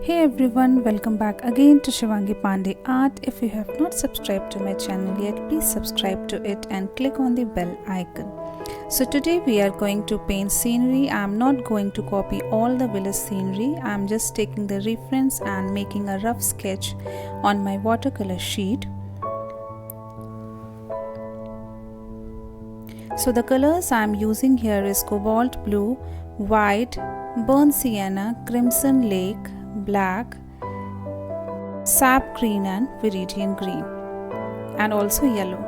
Hey everyone, welcome back again to Shivangi Pandey.I. If you have not subscribed to my channel yet, please subscribe to it and click on the bell icon. So today we are going to paint scenery. I am not going to copy all the village scenery. I am just taking the reference and making a rough sketch on my watercolor sheet. So the colors I am using here is cobalt blue, white, burnt sienna, crimson lake, black, sap green and viridian green, and also yellow.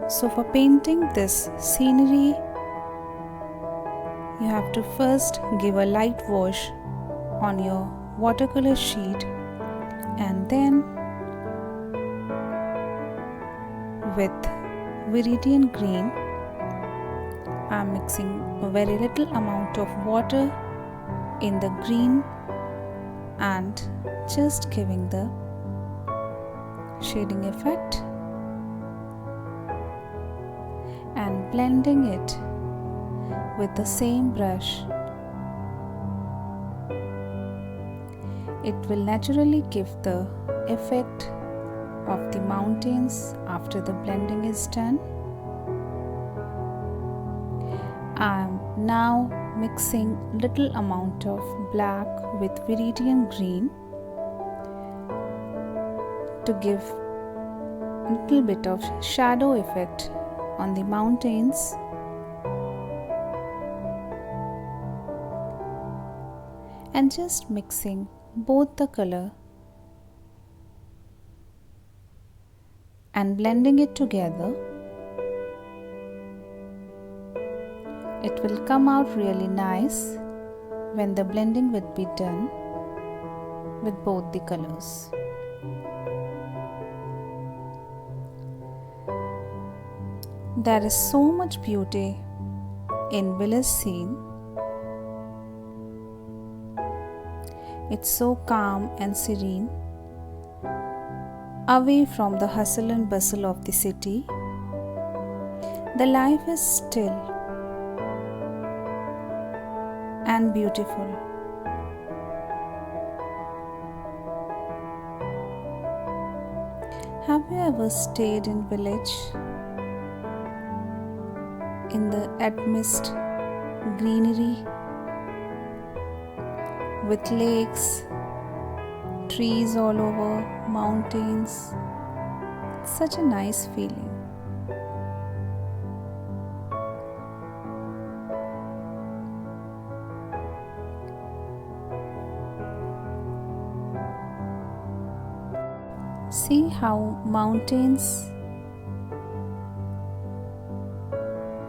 So for painting this scenery, you have to first give a light wash on your watercolor sheet, and then with viridian green I am mixing a very little amount of water in the green and just giving the shading effect and blending it with the same brush. It will naturally give the effect of the mountains after the blending is done. I am now mixing little amount of black with viridian green to give little bit of shadow effect on the mountains. And just mixing both the color and blending it together. It will come out really nice when the blending will be done with both the colors. There is so much beauty in village scene. It's so calm and serene, away from the hustle and bustle of the city. The life is still and beautiful. Have you ever stayed in village in the amidst greenery with lakes, trees all over, mountains? It's such a nice feeling. See how mountains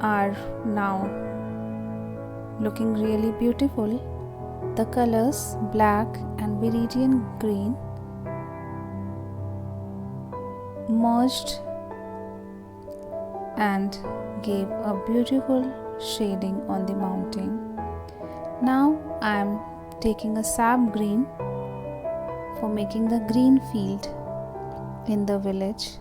are now looking really beautiful. The colors black and viridian green merged and gave a beautiful shading on the mountain. Now I am taking a sap green for making the green field in the village.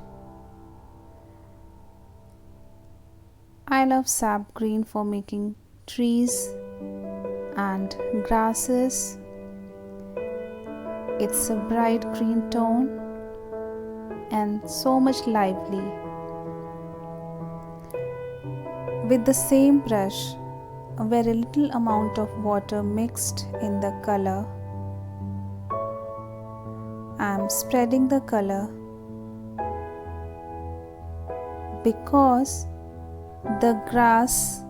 I love sap green for making trees and grasses. It's a bright green tone and so much lively. With the same brush, a very little amount of water mixed in the color. I am spreading the color because the grass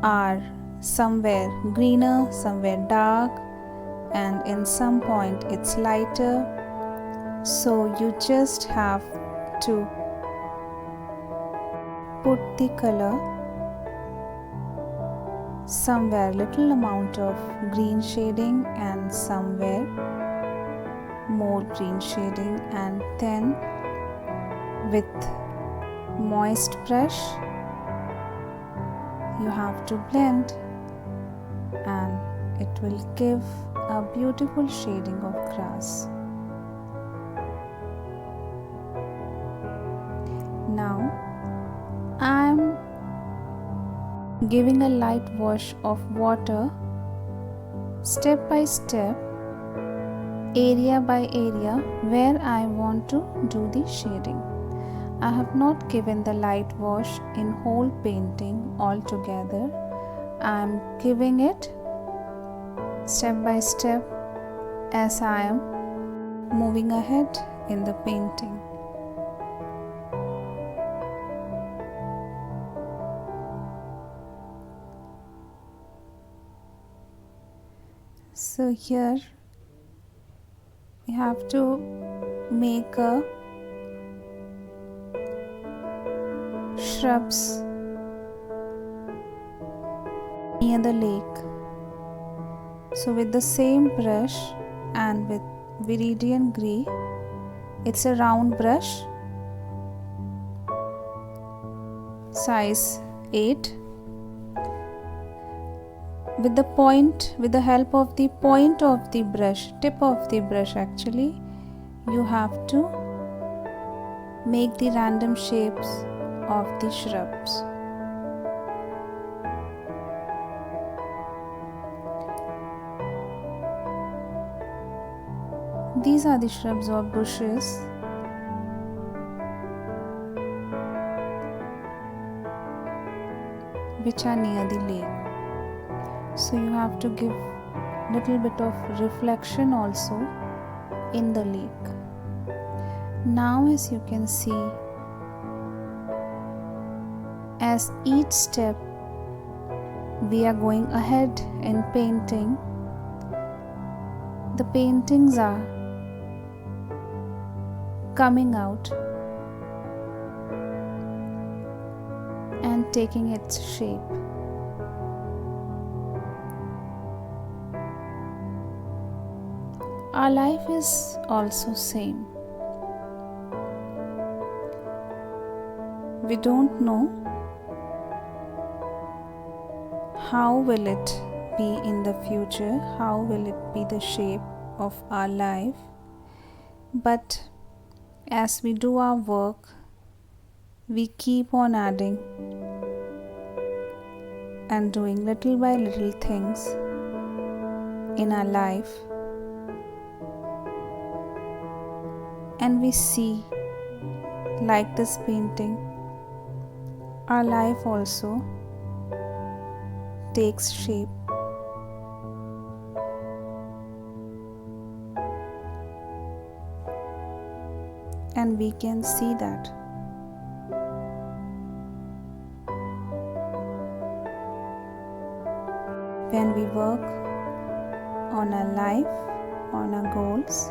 are somewhere greener, somewhere dark, and in some point it's lighter. So you just have to put the color somewhere little amount of green shading and somewhere more green shading, and then with moist brush you have to blend and it will give a beautiful shading of grass. Now I am giving a light wash of water step by step area by area where I want to do the shading. I have not given the light wash in whole painting altogether. I am giving it step by step as I am moving ahead in the painting. So here we have to make a shrubs near the lake. So with the same brush and with Viridian grey, it's a round brush size 8. With the help of the point of the brush, tip of the brush actually, you have to make the random shapes of the shrubs. These are the shrubs or bushes which are near the lake. So you have to give little bit of reflection also in the lake. Now as you can see, as each step we are going ahead in painting, the paintings are coming out and taking its shape. Our life is also same. We don't know how will it be in the future, how will it be the shape of our life, but as we do our work, we keep on adding and doing little by little things in our life, and we see, like this painting, our life also takes shape. And we can see that. When we work on our life, on our goals,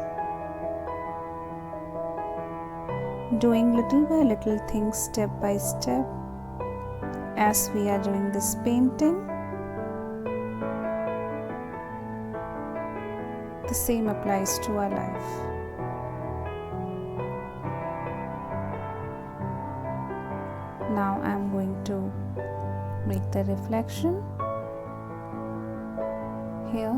doing little by little things step by step, as we are doing this painting, the same applies to our life. Now I am going to make the reflection. Here,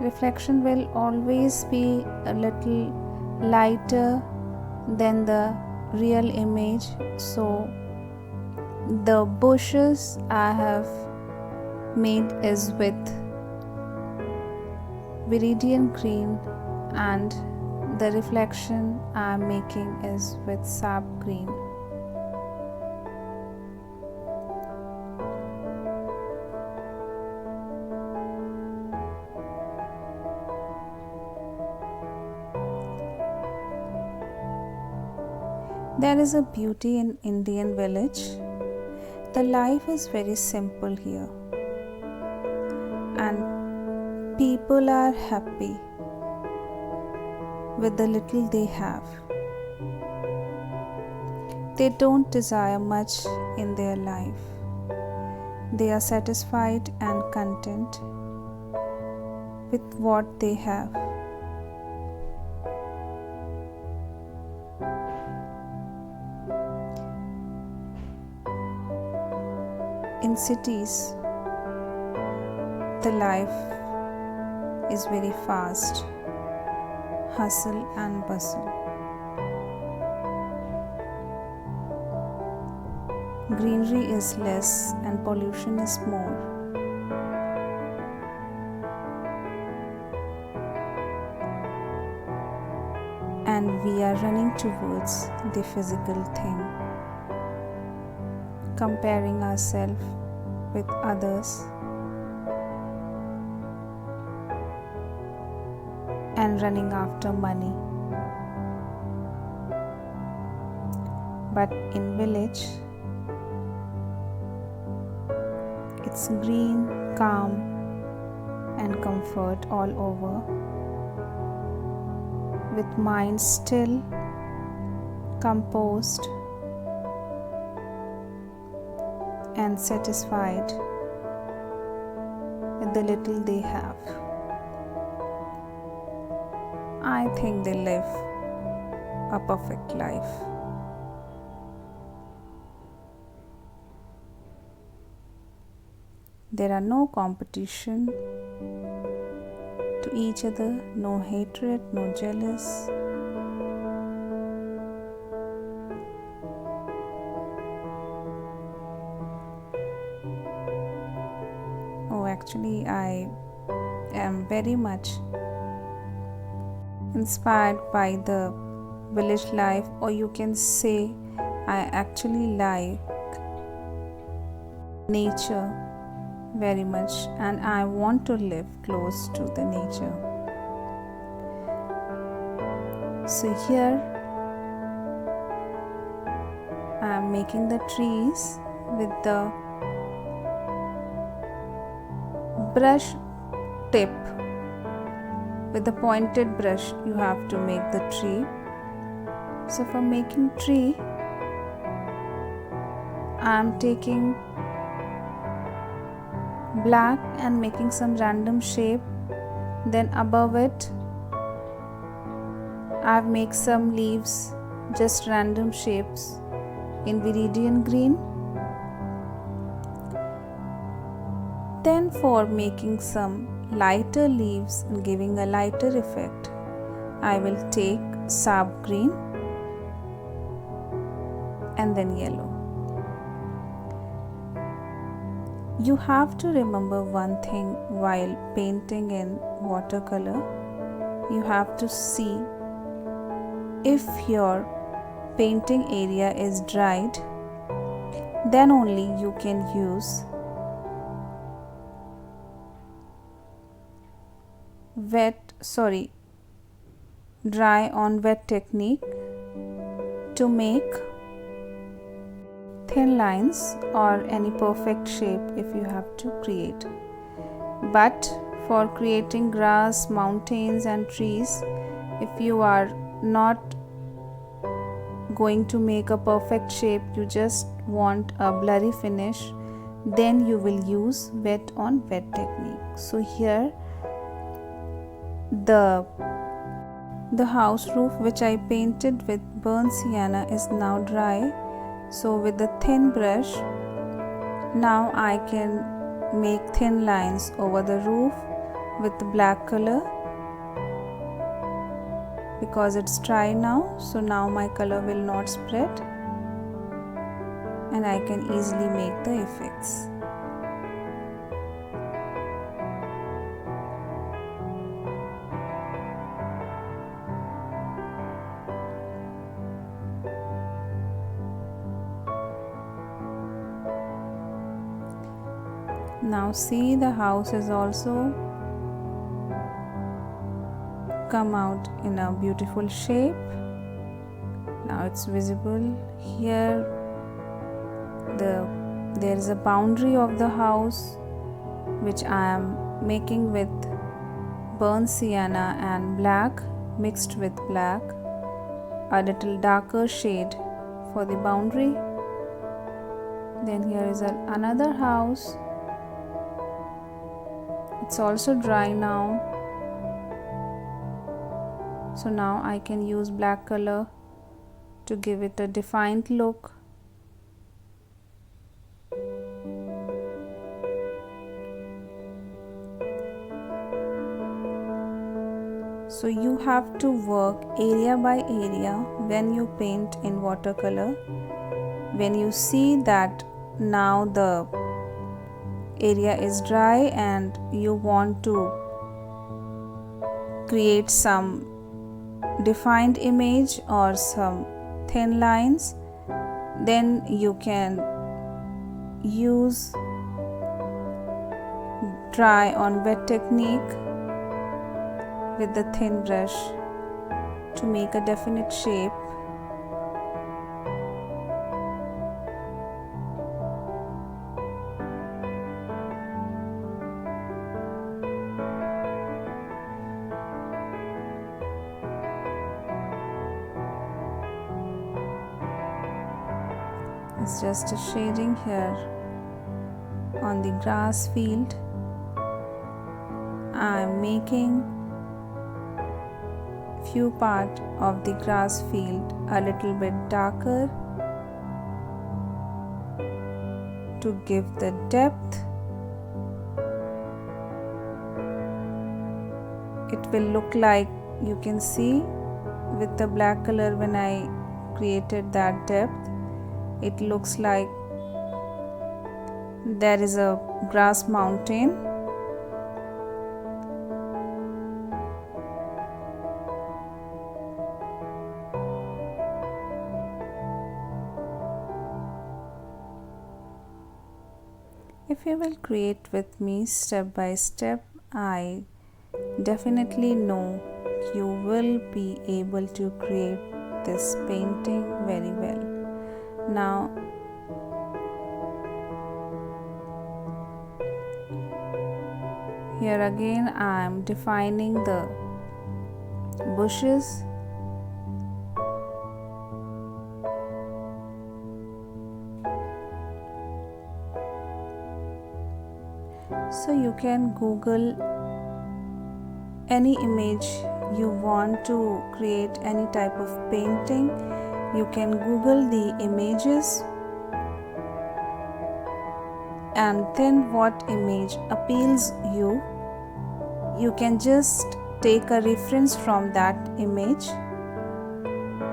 reflection will always be a little lighter than the real image. So the bushes I have made is with Viridian green, and the reflection I am making is with sap green. There is a beauty in Indian village. The life is very simple here, and people are happy with the little they have. They don't desire much in their life. They are satisfied and content with what they have. In cities, the life is very fast, hustle and bustle. Greenery is less and pollution is more. and we are running towards the physical thing, comparing ourselves with others and running after money. But in village, it's green, calm and comfort all over, with mind still, composed and satisfied with the little they have. I think they live a perfect life. There are no competition to each other, no hatred, no jealous. Oh, actually, I am very much inspired by the village life, or you can say I actually like nature very much, and I want to live close to the nature. So here I am making the trees with the brush tip. With the pointed brush you have to make the tree. So for making tree, I am taking black and making some random shape. Then above it I've made some leaves, just random shapes in viridian green. Then for making some lighter leaves and giving a lighter effect, I will take sap green and then yellow. You have to remember one thing while painting in watercolor. You have to see if your painting area is dried, then only you can use dry on wet technique to make thin lines or any perfect shape if you have to create. But for creating grass, mountains and trees, if you are not going to make a perfect shape, you just want a blurry finish, then you will use wet on wet technique. So here the house roof which I painted with burnt sienna is now dry. So with the thin brush, now I can make thin lines over the roof with the black color because it's dry now. So now my color will not spread and I can easily make the effects. Now see, the house is also come out in a beautiful shape. Now it's visible here. There is a boundary of the house which I am making with burnt sienna and black mixed with black, a little darker shade for the boundary. Then here is another house. It's also dry now. So now I can use black color to give it a defined look. So you have to work area by area when you paint in watercolor. When you see that now the area is dry and you want to create some defined image or some thin lines, then you can use dry on wet technique with the thin brush to make a definite shape. It's just a shading here on the grass field. I'm making few part of the grass field a little bit darker to give the depth. It will look like, you can see with the black color, when I created that depth, it looks like there is a grass mountain. If you will create with me step by step, I definitely know you will be able to create this painting very well. Now, here again I am defining the bushes. So you can Google any image you want to create, any type of painting. You can Google the images, and then what image appeals you, you can just take a reference from that image.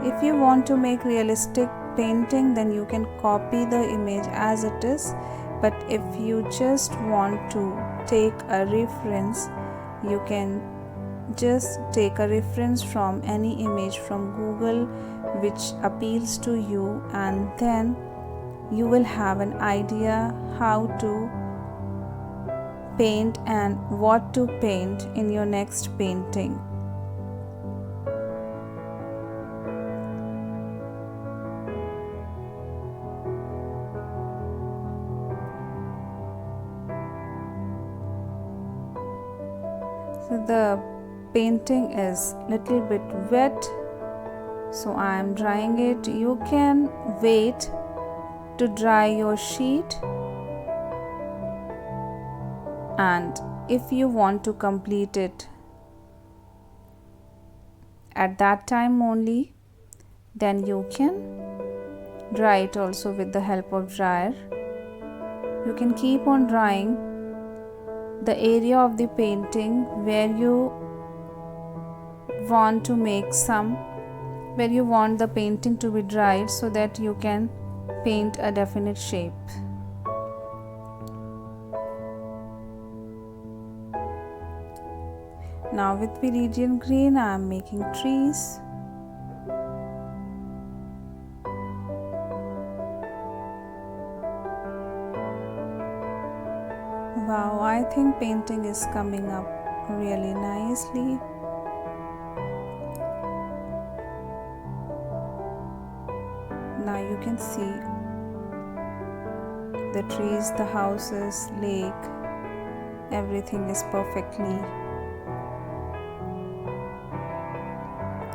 If you want to make realistic painting, then you can copy the image as it is. But if you just want to take a reference, you can just take a reference from any image from Google which appeals to you, and then you will have an idea how to paint and what to paint in your next painting. So the painting is little bit wet, so I am drying it. You can wait to dry your sheet, and if you want to complete it at that time only, then you can dry it also with the help of dryer. You can keep on drying the area of the painting where you want to make some, where you want the painting to be dried, so that you can paint a definite shape. Now with Viridian green I am making trees. Wow, I think painting is coming up really nicely. Now you can see the trees, the houses, lake, everything is perfectly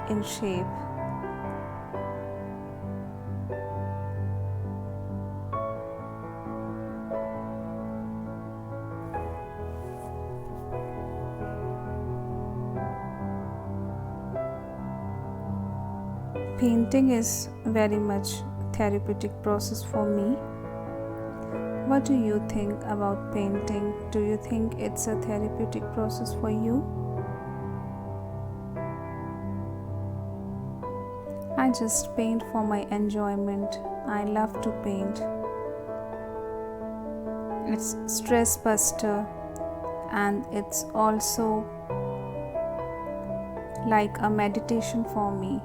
in shape. Painting is very much therapeutic process for me. What do you think about painting? Do you think it's a therapeutic process for you? I just paint for my enjoyment. I love to paint. It's stress buster, and it's also like a meditation for me.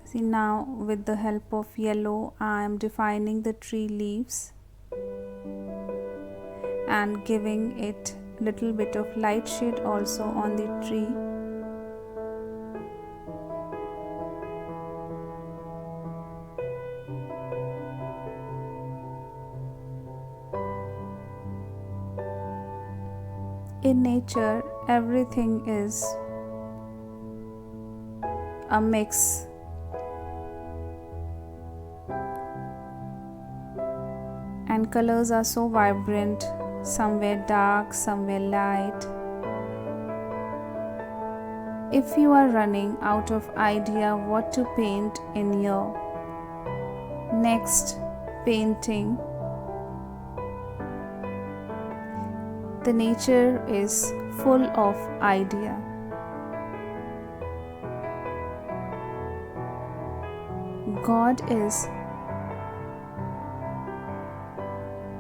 See, now with the help of yellow, I am defining the tree leaves and giving it little bit of light shade also on the tree. In nature, everything is a mix. And colors are so vibrant, somewhere dark, somewhere light. If you are running out of idea what to paint in your next painting, the nature is full of idea. God is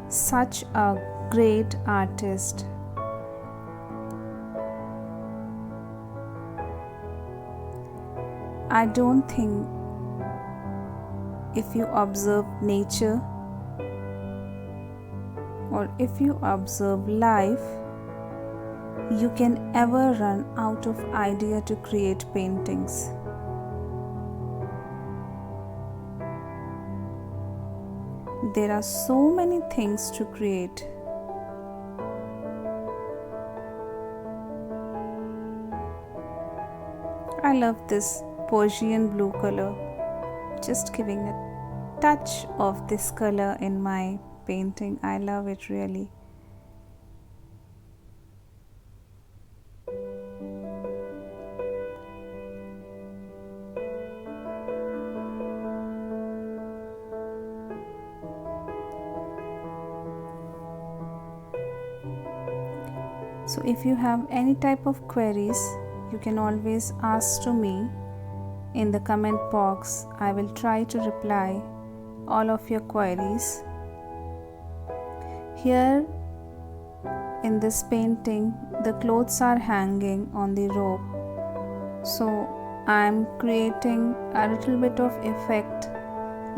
such a great artist. I don't think if you observe nature or if you observe life, you can ever run out of idea to create paintings. There are so many things to create. I love this Persian blue color. Just giving a touch of this color in my painting. I love it really. So if you have any type of queries, you can always ask to me in the comment box. I will try to reply all of your queries. Here in this painting, the clothes are hanging on the rope. So I am creating a little bit of effect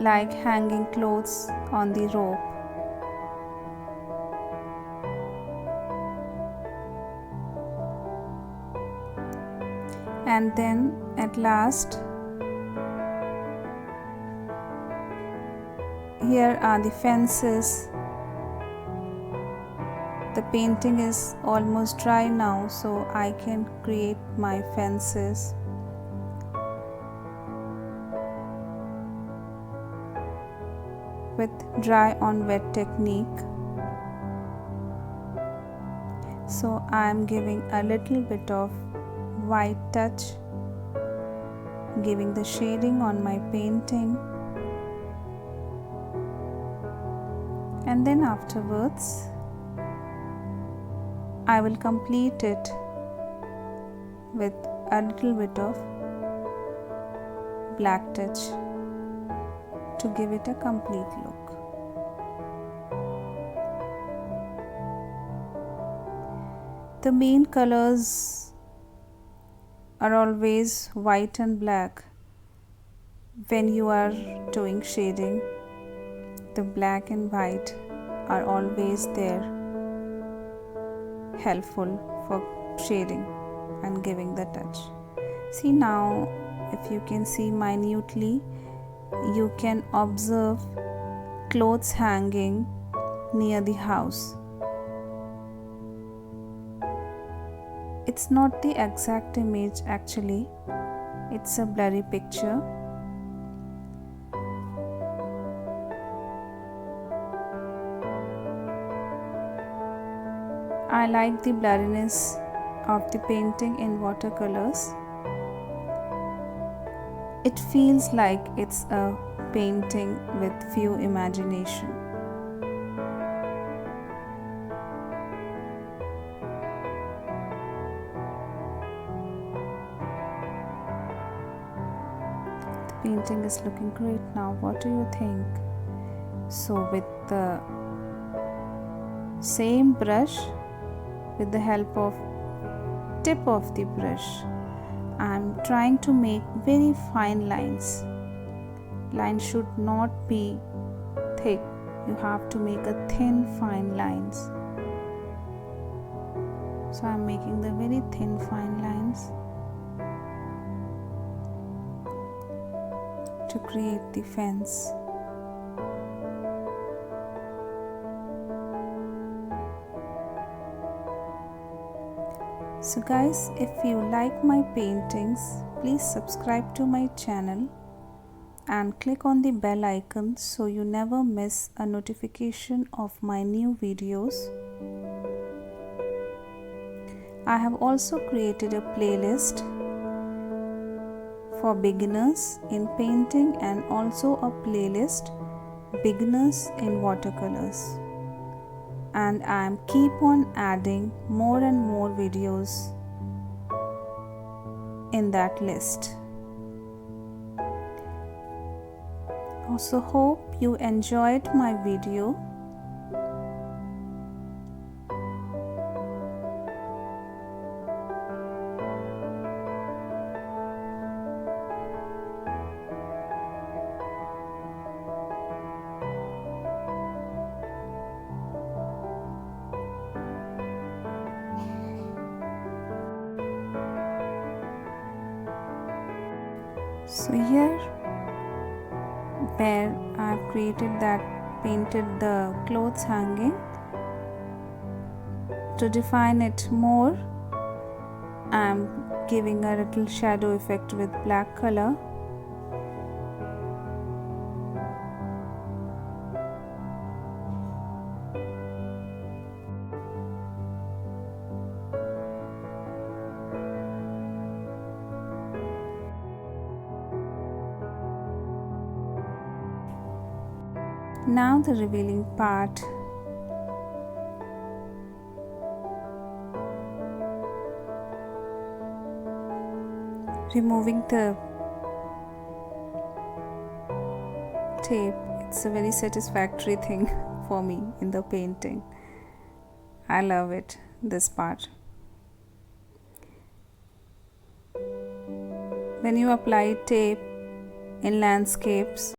like hanging clothes on the rope. And then at last, here are the fences. The painting is almost dry now, so I can create my fences. With dry on wet technique. So I am giving a little bit of white touch, giving the shading on my painting, and then afterwards I will complete it with a little bit of black touch to give it a complete look. The main colors are always white and black. When you are doing shading, the black and white are always there, helpful for shading and giving the touch. See now, if you can see minutely, you can observe clothes hanging near the house. It's not the exact image actually, it's a blurry picture. I like the blurriness of the painting in watercolors. It feels like it's a painting with few imagination. Painting is looking great now. What do you think? So with the same brush, with the help of tip of the brush. I'm trying to make very fine lines. Lines should not be thick. You have to make a thin fine lines. So I'm making the very thin fine lines to create the fence. So guys, if you like my paintings, please subscribe to my channel and click on the bell icon so you never miss a notification of my new videos. I have also created a playlist for beginners in painting and also a playlist beginners in watercolors. And I am keep on adding more and more videos in that list. Also hope you enjoyed my video. So here where I have created that, painted the clothes hanging. To define it more, I am giving a little shadow effect with black color. Now the revealing part. Removing the tape, it's a very satisfactory thing for me in the painting. I love it, this part. When you apply tape in landscapes,